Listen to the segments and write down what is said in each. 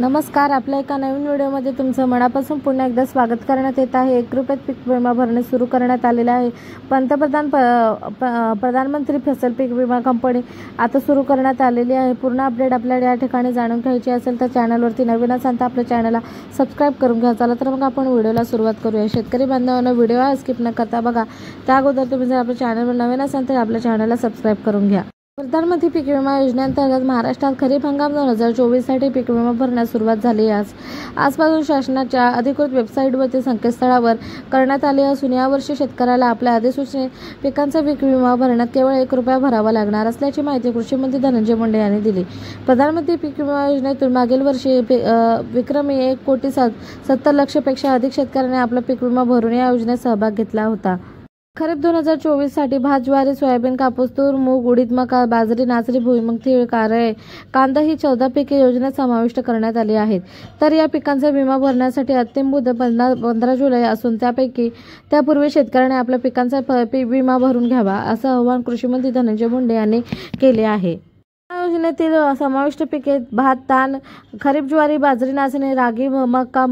नमस्कार, आपल्या एका नवीन व्हिडिओमध्ये तुमचं मनापासून पुन्हा एकदा स्वागत करण्यात येत आहे। 1 रुपयात पीक विमा भरणे सुरू करण्यात आलेला आहे। प्रधानमंत्री फसल पीक विमा कंपनी आता सुरू करण्यात आलेली आहे। पूर्ण अपडेट आपल्याला या ठिकाणी जाणून घ्यायची असेल तर चॅनलवरती नवीन असाल तर आपल्या चॅनलला सबस्क्राईब करून घ्या। चला तर मग आपण व्हिडिओला सुरुवात करूया। शेतकरी बांधवांनो, व्हिडिओ स्किप न करता बघा। त्या अगोदर तुम्ही जर आपल्या चॅनलवर नवीन असाल तर आपल्या चॅनलला सबस्क्राईब करून घ्या। प्रधानमंत्री पीक विमा योजनेअंतर्गत महाराष्ट्रात खरीप हंगाम 2024 साठी पीक विमा भरण्यास सुरुवात झाली आहे। आजपासून शासनाच्या अधिकृत वेबसाईटवरती संकेतस्थळावर करण्यात आले असून यावर्षी शेतकऱ्याला आपल्या अधिसूचनेत पिकांचा पीक विमा भरण्यात केवळ 1 रुपया भरावा लागणार असल्याची माहिती कृषी मंत्री धनंजय मुंडे यांनी दिली। प्रधानमंत्री पीक विमा योजनेतून मागील वर्षी विक्रमी 1,70,00,000 पेक्षा अधिक शेतकऱ्यांनी आपला पीक विमा भरून या योजनेत सहभाग घेतला होता। खरीप 2024 साठी भात, ज्वारी, सोयाबीन, कापूस, तूर, मूग, उडीद, मका, बाजरी, नाचणी, भुईमूग, तीळ, कारळे, कांदा ही 14 पिके योजनेत समाविष्ट करण्यात आली आहेत। तर या पिकांचा विमा भरण्यासाठी अंतिम मुदत 15 जुलै असून त्यापूर्वी शेतकऱ्याने आपल्या पिकांचा विमा भरून घ्यावा, असं आवाहन कृषी मंत्री धनंजय मुंडे यांनी केले आहे। या योजनेतील समाविष्ट पिके भात, तांद, खरीप ज्वारी, बाजरी, नाचणी, रागी, मका,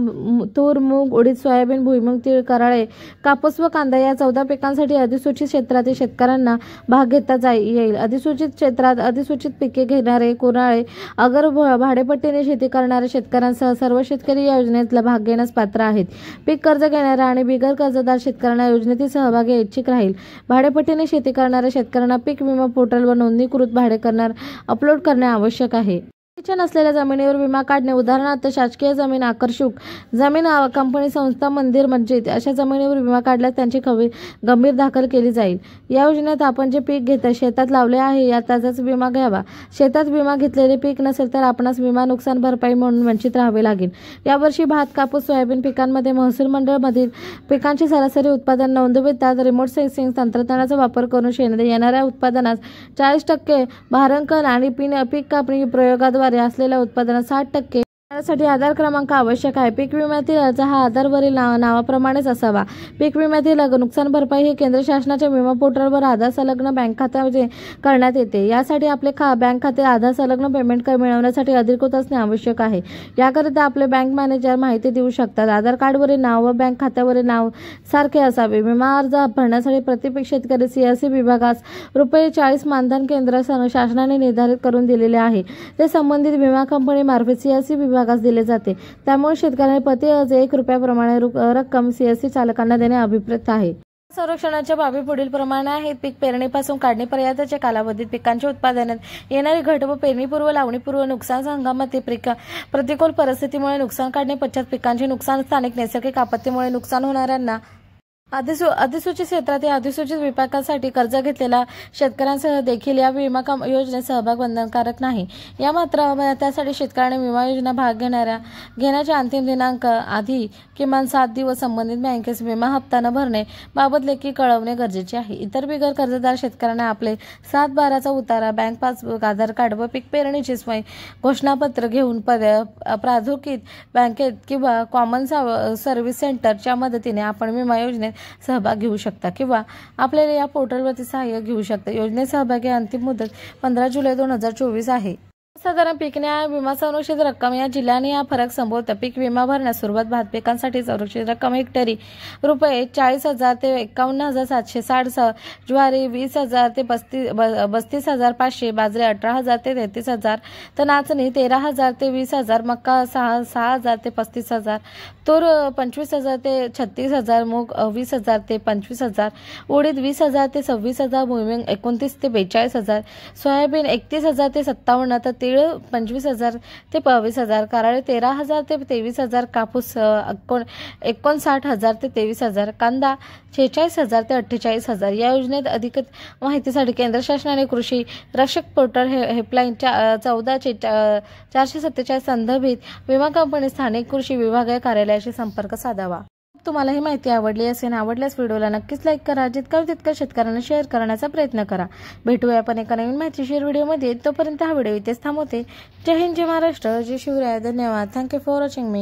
तूर, मूग, उडीद, सोयाबीन, भुईमूग, तीळ, कारळे, कापूस व कांदा या 14 पिकांसाठी अधिसूचित क्षेत्रातील शेतकऱ्यांना भाग घेता येईल। अधिसूचित क्षेत्रात अधिसूचित पिके घेणारे, कोराळे, अगर भाडेपट्टीने शेती करणाऱ्या शेतकऱ्यांसह सर्व शेतकरी या योजनेत भाग घेण्यास पात्र आहेत। पीक कर्ज घेणाऱ्या आणि बिगर कर्जदार शेतकऱ्यांना योजनेतील सहभागी ऐच्छिक राहील। भाडेपट्टीने शेती करणाऱ्या शेतकऱ्यांना पीक विमा पोर्टलवर नोंदणीकृत भाडेकरार अपलोड करणे आवश्यक आहे। नसलेल्या जमिनीवर विमा काढणे, उदाहरणार्थ शासकीय जमीन, आकर्षक जमीन, कंपनी, संस्था, मंदिर, मस्जिद अशा जमिनीवर विमा काढल्यास त्यांची गंभीर दखल केली जाईल। या योजनेत आपण जे पीक शेतात लावले आहे त्याचाच विमा घ्यावा। शेतात विमा घेतलेले पीक नसेल तर आपणास विमा नुकसान भरपाई म्हणून वंचित राहावे लागेल। यावर्षी भात, कापूस, सोयाबीन पिकांमध्ये महसूल मंडळ मधील पिकांचे सरासरी उत्पादन नोंदवितात रिमोट सेन्सिंग तंत्रज्ञानाचा वापर करून येणाऱ्या उत्पादनास 40% भारांकन आणि पीक कापणी प्रयोगाद्वारे असलेल्या उत्पादनात 60% यासाठी आधार क्रमांक आवश्यक आहे। पीक विम्यातील अर्ज हा आधारवरील नावाप्रमाणेच असावा। पीक विम्यातील नुकसान भरपाई ही केंद्र शासनाच्या विमा पोर्टलवर आधार संलग्न बँक खात्यामध्ये करण्यात येते। यासाठी आपले बँक खाते आधार संलग्न पेमेंट मिळवण्यासाठी अधिकृत असणे आवश्यक आहे। याकरिता आपले बँक मॅनेजर माहिती देऊ शकतात। आधार कार्डवरील नाव व बँक खात्यावरील नाव सारखे असावे। विमा अर्ज भरण्यासाठी प्रत्येक शेतकरी सीआरसी विभागास ₹40 मानधन केंद्र शासनाने निर्धारित करून दिलेले आहे। ते संबंधित विमा कंपनी मार्फत सीआरसी विभागास दिले जाते। त्यामुळे शेतकऱ्यांनी प्रति अर्ज 1 रुपयाप्रमाणे रक्कम सीएससी चालकांना देणे अभिप्रेत आहे। संरक्षणाच्या बाबी पुढील प्रमाणे आहेत। पीक पेरणीपासून काढणीपर्यंतच्या कालावधीत पिकांच्या उत्पादनात येणारी घट व पेरणीपूर्व, लावणीपूर्व नुकसान, हंगामातील प्रतिकूल परिस्थितीमुळे नुकसान, काढणी पश्चात पिकांचे नुकसान, स्थानिक नैसर्गिक आपत्तीमुळे नुकसान होणाऱ्यांना अधिसूचित क्षेत्रातील अधिसूचित विभागासाठी कर्ज घेतलेल्या शेतकऱ्यांसह देखील या विमा योजनेत सहभाग बंधनकारक नाही। या मात्र त्यासाठी शेतकऱ्यांनी विमा योजना भाग घेण्याच्या अंतिम दिनांक आधी किमान 7 दिवस संबंधित बँकेस विमा हप्ता न भरणे बाबत लेखी कळवणे गरजेचे आहे। इतर बिगर कर्जदार शेतकऱ्यांना आपले 7/12चा उतारा, बँक पासबुक, आधार कार्ड व पीक पेरणीचे घोषणापत्र घेऊन प्राधिकृत बँकेत किंवा कॉमन सर्व्हिस सेंटरच्या मदतीने आपण विमा योजनेत सहभाग घेऊ शकता किंवा आपल्याला या पोर्टलवरती सहाय्य घेऊ शकता। योजनेत सहभागी अंतिम मुदत 15 जुलै 2024 आहे। साधारण पीक न्याय विमा संरक्षित रक्कम या जिल्ह्याने या फरक संभवता पीक विमा भरण्यास सुरुवात। भात पिकांसाठी संरक्षित रक्कम हेक्टरी ₹40,000 ते 51,760, ज्वारी 20,000 ते 35,500, बाजरी 18,000 ते 33,000, तर नाचणी 13,000 ते 20,000, मका 6,000 ते 35,000, तूर 25,000 ते 36,000, मूग 20,000 ते 25,000, उडीद 20,000 ते 26,000, भुईमूग 29 ते 42,000, सोयाबीन 31,000 ते 57, तर तीळ 25,000 ते 22,000, कारळे 13,000 ते 23,000, कापूस 59,000 ते 23,000, कांदा 46,000 ते 48,000। या योजनेत अधिक माहितीसाठी केंद्र शासनाने कृषी रक्षक पोर्टल हेल्पलाईन 14,447 संदर्भित विमा कंपनी स्थानिक कृषी विभाग कार्यालयाशी संपर्क साधावा। तुम्हाला ही माहिती आवडली असेल, आवडल्यास व्हिडिओला नक्कीच लाईक करा, जितका तितका शेतकऱ्यांना शेअर करण्याचा प्रयत्न करा। भेटूया आपण एका नवीन माहितीशीर व्हिडिओमध्ये। तोपर्यंत हा व्हिडिओ इथेच थांबवते। जय हिंद, जय महाराष्ट्र, जय शिवराय। धन्यवाद। Thank you for watching me.